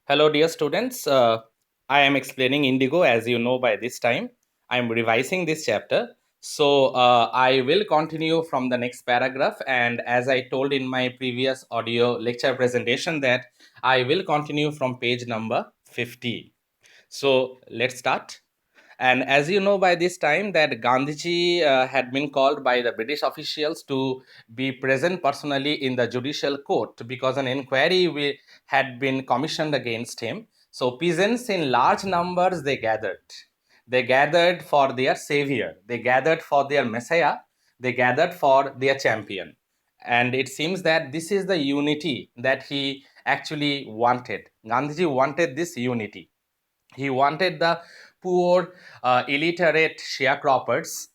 Hello, dear students. I am explaining Indigo as you know by this time. I am revising this chapter. So I will continue from the next paragraph. And as I told in my previous audio lecture presentation, that I will continue from page number 50. So let's start. And as you know by this time that Gandhiji had been called by the British officials to be present personally in the judicial court because an inquiry had been commissioned against him. So peasants in large numbers they gathered. They gathered for their savior. They gathered for their messiah. They gathered for their champion. And it seems that this is the unity that he actually wanted. Gandhiji wanted this unity. He wanted the poor, illiterate sharecroppers.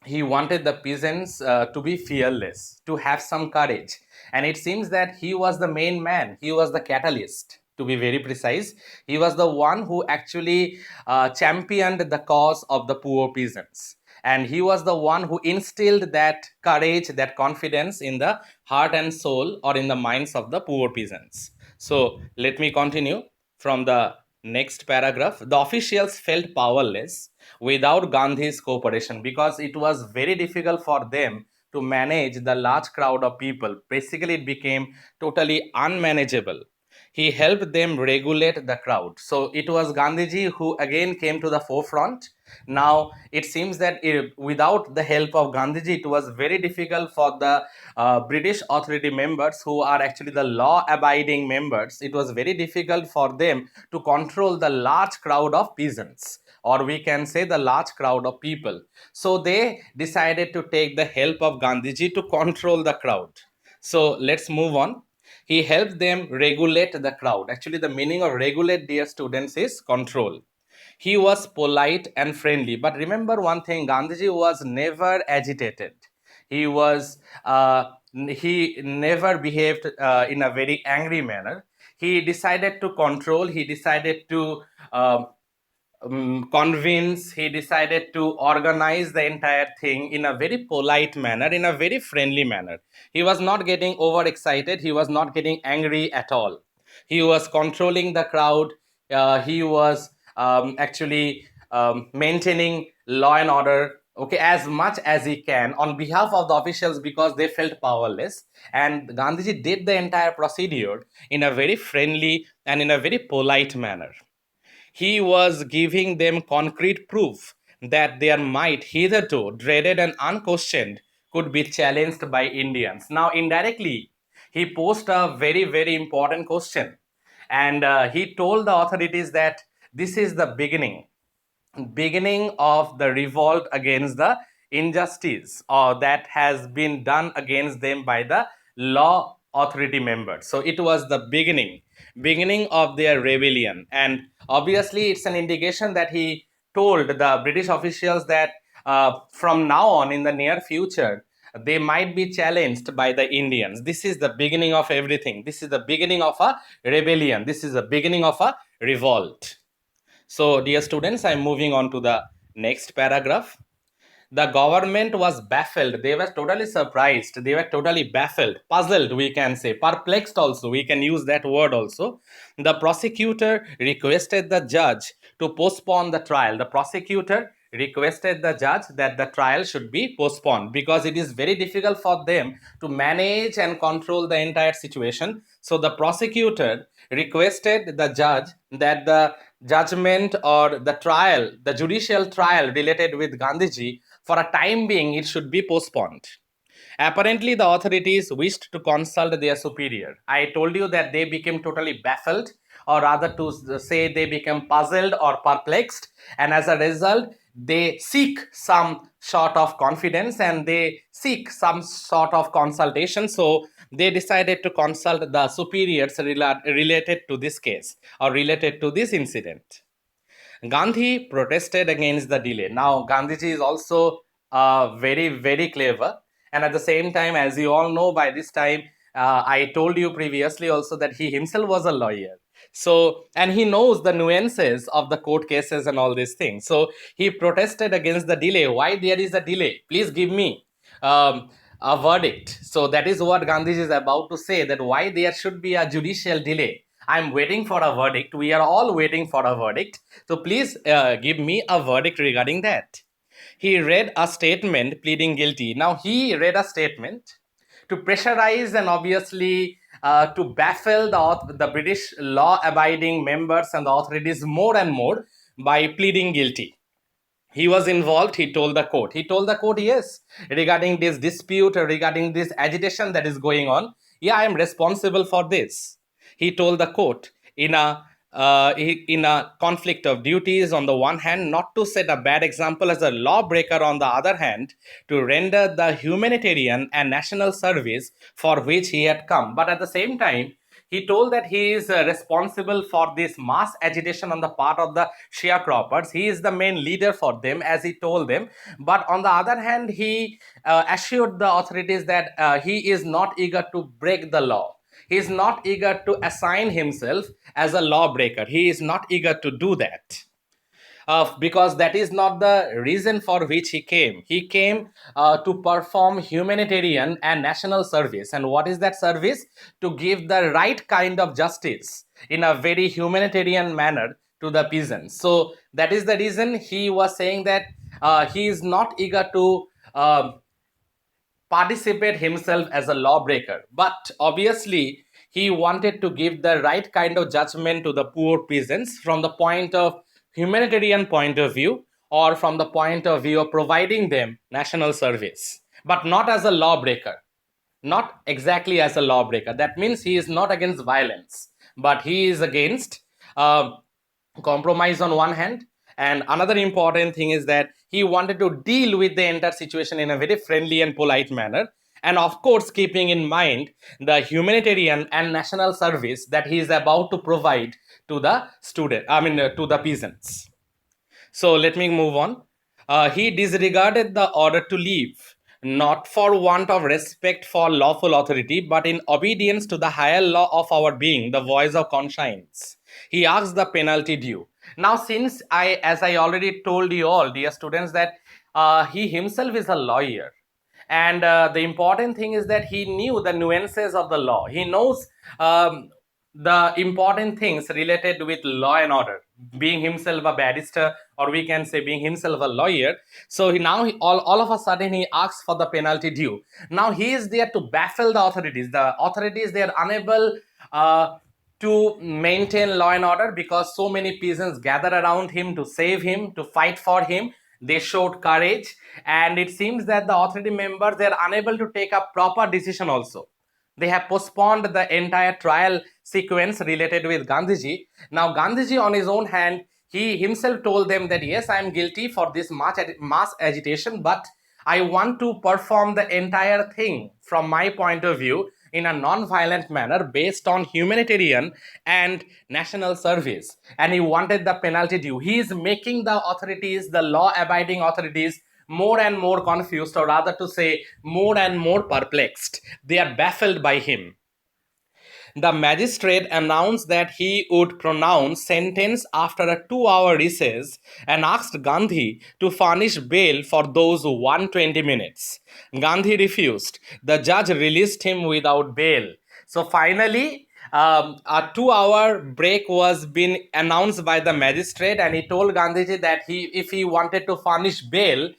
He wanted the peasants to be fearless, to have some courage. And it seems that he was the main man, he was the catalyst. To be very precise, he was the one who actually championed the cause of the poor peasants. And he was the one who instilled that courage, that confidence in the heart and soul or in the minds of the poor peasants. So let me continue from the next paragraph. The officials felt powerless without Gandhi's cooperation because it was very difficult for them to manage the large crowd of people. Basically, it became totally unmanageable. He helped them regulate the crowd. So it was Gandhiji who again came to the forefront. Now it seems that without the help of Gandhiji, it was very difficult for the British authority members who are actually the law abiding members. It was very difficult for them to control the large crowd of peasants, or we can say the large crowd of people. So they decided to take the help of Gandhiji to control the crowd. So let's move on. He helped them regulate the crowd. Actually, the meaning of regulate, dear students, is control. He was polite and friendly. But remember one thing, Gandhiji was never agitated. He was he never behaved in a very angry manner. He decided to control. He decided to convince. He decided to organize the entire thing in a very polite manner, in a very friendly manner. He was not getting overexcited. He was not getting angry at all. He was controlling the crowd. He was actually maintaining law and order, okay, as much as he can on behalf of the officials because they felt powerless. And Gandhiji did the entire procedure in a very friendly and in a very polite manner. He was giving them concrete proof that their might, hitherto dreaded and unquestioned, could be challenged by Indians. Now, indirectly, he posed a very, very important question. And he told the authorities that this is the beginning of the revolt against the injustice or that has been done against them by the law authority members. So it was the beginning of their rebellion. And obviously it's an indication that he told the British officials that from now on in the near future they might be challenged by the Indians. This is the beginning of everything. This is the beginning of a rebellion. This is the beginning of a revolt. So, dear students, I'm moving on to the next paragraph. The government was baffled. They were totally surprised. They were totally baffled, puzzled, we can say, perplexed also. We can use that word also. The prosecutor requested the judge to postpone the trial. The prosecutor requested the judge that the trial should be postponed because it is very difficult for them to manage and control the entire situation. So the prosecutor requested the judge that the judgment or the trial, the judicial trial related with Gandhiji, for a time being, it should be postponed. Apparently, the authorities wished to consult their superior. I told you that they became totally baffled, or rather to say they became puzzled or perplexed, and as a result, they seek some sort of confidence and they seek some sort of consultation. So they decided to consult the superiors related to this case or related to this incident. Gandhi protested against the delay. Now, Gandhiji is also very, very clever. And at the same time, as you all know by this time, I told you previously also that he himself was a lawyer. So, and he knows the nuances of the court cases and all these things. So, he protested against the delay. Why there is a delay? Please give me a verdict. So, that is what Gandhiji is about to say, that why there should be a judicial delay. I'm waiting for a verdict. We are all waiting for a verdict. So please give me a verdict regarding that. He read a statement pleading guilty. Now, he read a statement to pressurize and obviously to baffle the British law abiding members and the authorities more and more by pleading guilty. He was involved, he told the court. He told the court, yes, regarding this dispute or regarding this agitation that is going on, yeah, I am responsible for this. He told the court in a conflict of duties on the one hand, not to set a bad example as a lawbreaker on the other hand, to render the humanitarian and national service for which he had come. But at the same time, he told that he is responsible for this mass agitation on the part of the sharecroppers. He is the main leader for them, as he told them. But on the other hand, he assured the authorities that he is not eager to break the law. He is not eager to assign himself as a lawbreaker. He is not eager to do that. Because that is not the reason for which he came. He came to perform humanitarian and national service. And what is that service? To give the right kind of justice in a very humanitarian manner to the peasants. So that is the reason he was saying that he is not eager to participate himself as a lawbreaker, but obviously he wanted to give the right kind of judgment to the poor peasants from the point of humanitarian point of view, or from the point of view of providing them national service, but not as a lawbreaker. Not exactly as a lawbreaker. That means he is not against violence, but he is against compromise on one hand. And another important thing is that he wanted to deal with the entire situation in a very friendly and polite manner, and of course keeping in mind the humanitarian and national service that he is about to provide to the to the peasants. So let me move on. He disregarded the order to leave, not for want of respect for lawful authority, but in obedience to the higher law of our being, the voice of conscience. He asked the penalty due. Now, since as I already told you all, dear students, that he himself is a lawyer, and the important thing is that he knew the nuances of the law. He knows the important things related with law and order, being himself a barrister, or we can say being himself a lawyer. So all of a sudden he asks for the penalty due. Now he is there to baffle the authorities. The authorities, they are unable to maintain law and order because so many peasants gather around him to save him, to fight for him. They showed courage, and it seems that the authority members, they are unable to take a proper decision also. They have postponed the entire trial sequence related with Gandhiji. Now Gandhiji on his own hand, he himself told them that yes, I am guilty for this mass agitation, but I want to perform the entire thing from my point of view in a non-violent manner based on humanitarian and national service. And he wanted the penalty due. He is making the authorities, the law-abiding authorities, more and more confused, or rather to say, more and more perplexed. They are baffled by him. The magistrate announced that he would pronounce sentence after a 2-hour recess and asked Gandhi to furnish bail for those 120 minutes. Gandhi refused. The judge released him without bail. So finally, a 2-hour break was been announced by the magistrate, and he told Gandhiji that if he wanted to furnish bail,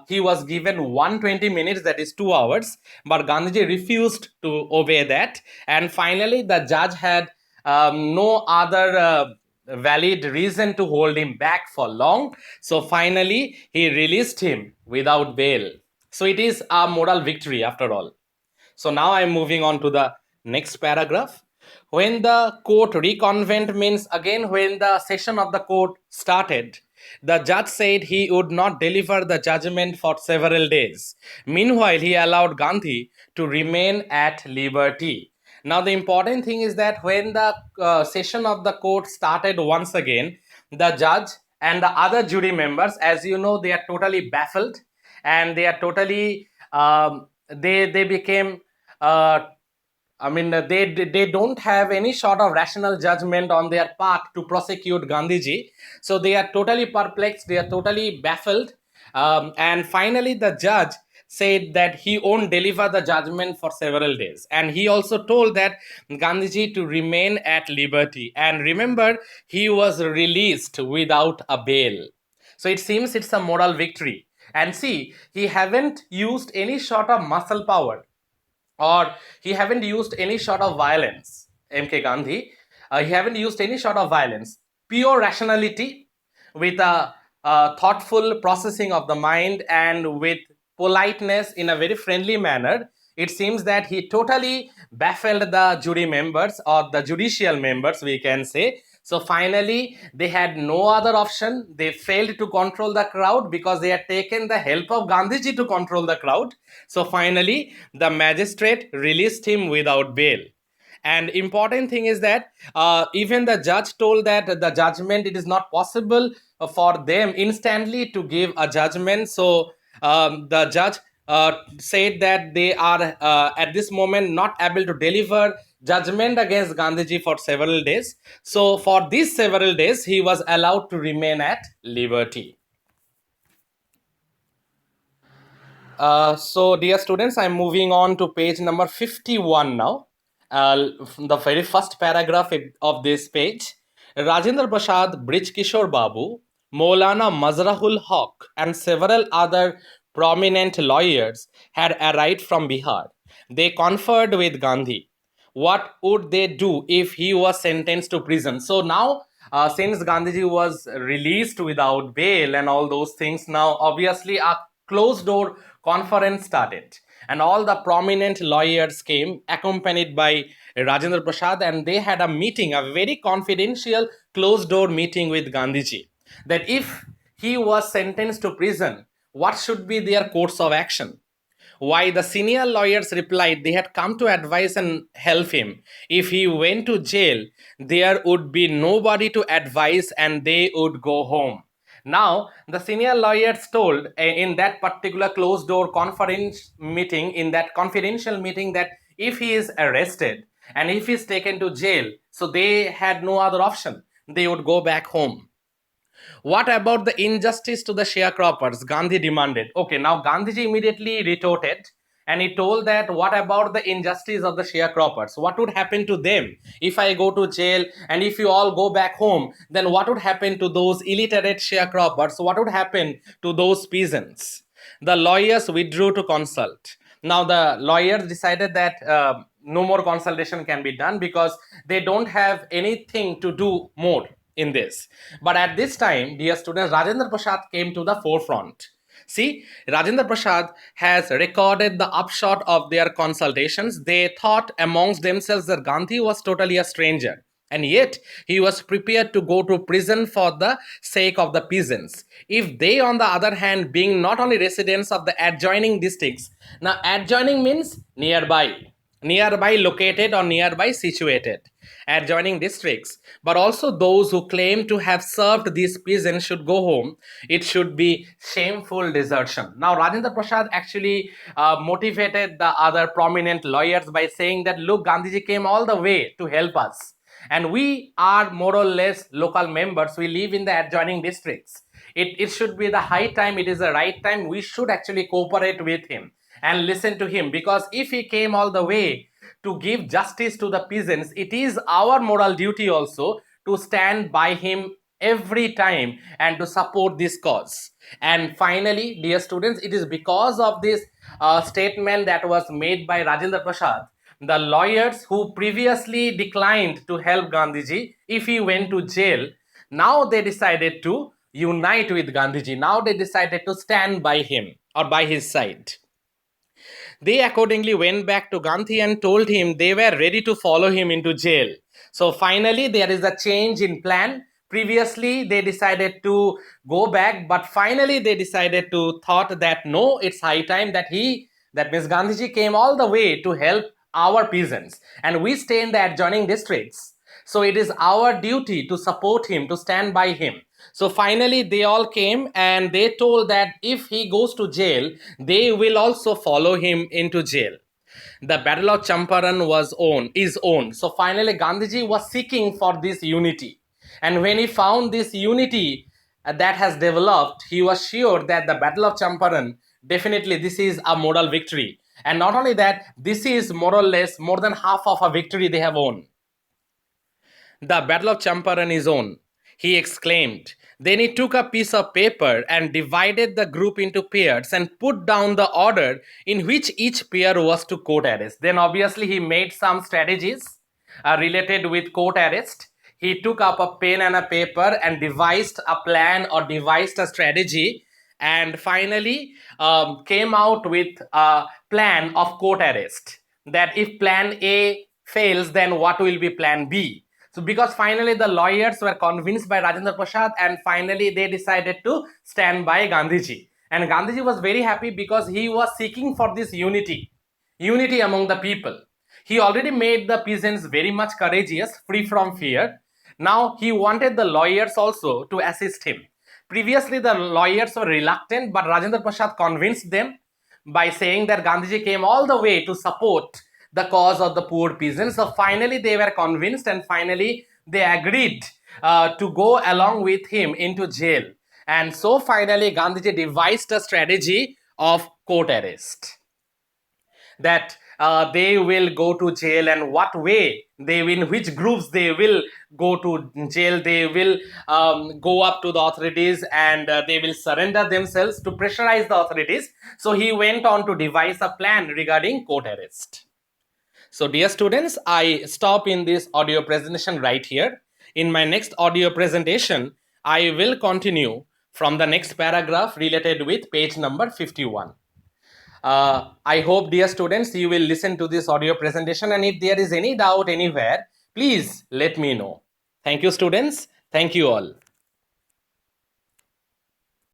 he was given 120 minutes, that is 2 hours. But Gandhiji refused to obey that, and finally the judge had no other valid reason to hold him back for long. So finally he released him without bail. So it is a moral victory after all. So now I'm moving on to the next paragraph. When the court reconvened, means again when the session of the court started, the judge said he would not deliver the judgment for several days. Meanwhile, he allowed Gandhi to remain at liberty. Now, the important thing is that when the session of the court started once again, the judge and the other jury members, as you know, they are totally baffled, and they are totally they became they don't have any sort of rational judgment on their part to prosecute Gandhiji. So they are totally perplexed, they are totally baffled. And finally, the judge said that he won't deliver the judgment for several days. And he also told that Gandhiji to remain at liberty. And remember, he was released without a bail. So it seems it's a moral victory. And see, he haven't used any sort of muscle power, or he haven't used any sort of violence. MK Gandhi, he haven't used any sort of violence. Pure rationality with a thoughtful processing of the mind and with politeness in a very friendly manner. It seems that he totally baffled the jury members, or the judicial members, we can say. So finally, they had no other option. They failed to control the crowd because they had taken the help of Gandhiji to control the crowd. So finally, the magistrate released him without bail. And important thing is that even the judge told that the judgment, it is not possible for them instantly to give a judgment. So the judge said that they are at this moment not able to deliver judgment against Gandhiji for several days. So for these several days, he was allowed to remain at liberty. So, dear students, I'm moving on to page number 51 now. The very first paragraph of this page. Rajendra Prasad, Brij Kishore Babu, Maulana Mazrahul Haq, and several other prominent lawyers had arrived from Bihar. They conferred with Gandhi. What would they do if he was sentenced to prison? So now, since Gandhiji was released without bail and all those things, now obviously a closed door conference started, and all the prominent lawyers came accompanied by Rajendra Prasad, and they had a meeting, a very confidential closed door meeting with Gandhiji, that if he was sentenced to prison, what should be their course of action. Why, the senior lawyers replied they had come to advise and help him. If he went to jail, there would be nobody to advise and they would go home. Now, the senior lawyers told in that particular closed door conference meeting, in that confidential meeting, that if he is arrested and if he is taken to jail, so they had no other option. They would go back home. What about the injustice to the sharecroppers? Gandhi demanded. Okay, now Gandhiji immediately retorted and he told that what about the injustice of the sharecroppers? What would happen to them if I go to jail and if you all go back home? Then what would happen to those illiterate sharecroppers? What would happen to those peasants? The lawyers withdrew to consult. Now the lawyers decided that no more consultation can be done because they don't have anything to do more in this. But at this time, dear students, Rajendra Prasad came to the forefront. See, Rajendra Prasad has recorded the upshot of their consultations. They thought amongst themselves that Gandhi was totally a stranger. And yet, he was prepared to go to prison for the sake of the peasants. If they, on the other hand, being not only residents of the adjoining districts, now adjoining means nearby, nearby located or nearby situated, adjoining districts, but also those who claim to have served these peasants should go home, it should be shameful desertion. Now Rajendra Prasad actually motivated the other prominent lawyers by saying that look, Gandhiji came all the way to help us, and we are more or less local members, we live in the adjoining districts. It should be the high time, it is the right time, we should actually cooperate with him and listen to him, because if he came all the way to give justice to the peasants, it is our moral duty also to stand by him every time and to support this cause. And finally, dear students, it is because of this statement that was made by Rajendra Prasad, the lawyers who previously declined to help Gandhiji if he went to jail, now they decided to unite with Gandhiji. Now they decided to stand by him or by his side. They accordingly went back to Gandhi and told him they were ready to follow him into jail. So finally, there is a change in plan. Previously, they decided to go back, but finally they decided to thought that no, it's high time that that means Gandhiji came all the way to help our peasants, and we stay in the adjoining districts. So it is our duty to support him, to stand by him. So finally, they all came and they told that if he goes to jail, they will also follow him into jail. The Battle of Champaran is on. So finally, Gandhiji was seeking for this unity. And when he found this unity that has developed, he was sure that the Battle of Champaran definitely this is a moral victory. And not only that, this is more or less more than half of a victory they have won. The Battle of Champaran is on, he exclaimed. Then he took a piece of paper and divided the group into pairs and put down the order in which each pair was to court arrest. Then obviously he made some strategies related with court arrest. He took up a pen and a paper and devised a plan or devised a strategy, and finally came out with a plan of court arrest, that if plan A fails, then what will be plan B. So because finally the lawyers were convinced by Rajendra Prasad, and finally they decided to stand by Gandhiji. And Gandhiji was very happy because he was seeking for this unity among the people. He already made the peasants very much courageous, free from fear. Now he wanted the lawyers also to assist him. Previously, the lawyers were reluctant, but Rajendra Prasad convinced them by saying that Gandhiji came all the way to support the cause of the poor peasants. So finally, they were convinced, and finally, they agreed to go along with him into jail. And so finally, Gandhiji devised a strategy of court arrest, that they will go to jail, and what way they will, in which groups they will go to jail. They will go up to the authorities, and they will surrender themselves to pressurize the authorities. So he went on to devise a plan regarding court arrest. So dear students, I stop in this audio presentation right here. In my next audio presentation, I will continue from the next paragraph related with page number 51. I hope, dear students, you will listen to this audio presentation, and if there is any doubt anywhere, please let me know. Thank you, students. Thank you all.